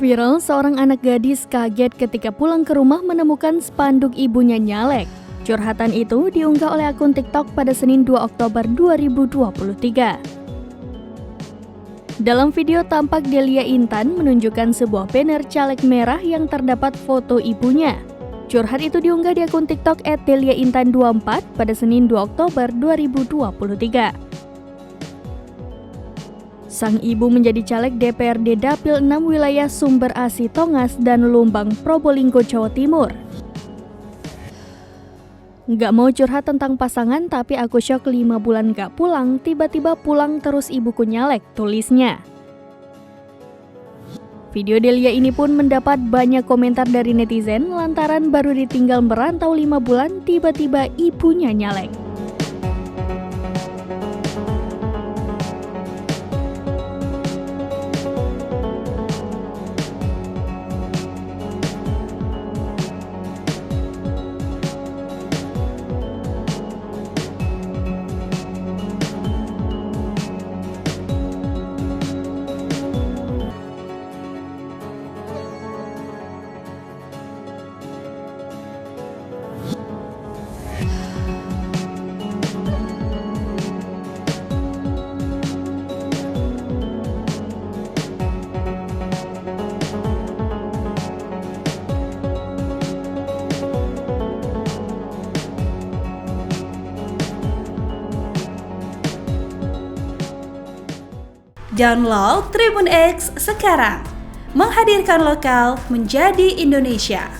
Viral, seorang anak gadis kaget ketika pulang ke rumah menemukan spanduk ibunya nyalek. Curhatan itu diunggah oleh akun TikTok pada Senin 2 Oktober 2023. Dalam video tampak Delia Intan menunjukkan sebuah banner caleg merah yang terdapat foto ibunya. Curhat itu diunggah di akun TikTok @deliaintan24 pada Senin 2 Oktober 2023. Sang ibu menjadi caleg DPRD Dapil 6 wilayah Sumber Asi Tongas dan Lumbang, Probolinggo, Jawa Timur. Nggak mau curhat tentang pasangan, tapi aku syok 5 bulan nggak pulang, tiba-tiba pulang terus ibuku nyalek, tulisnya. Video Delia ini pun mendapat banyak komentar dari netizen lantaran baru ditinggal merantau 5 bulan, tiba-tiba ibunya nyalek. Download Tribun X sekarang, menghadirkan lokal menjadi Indonesia.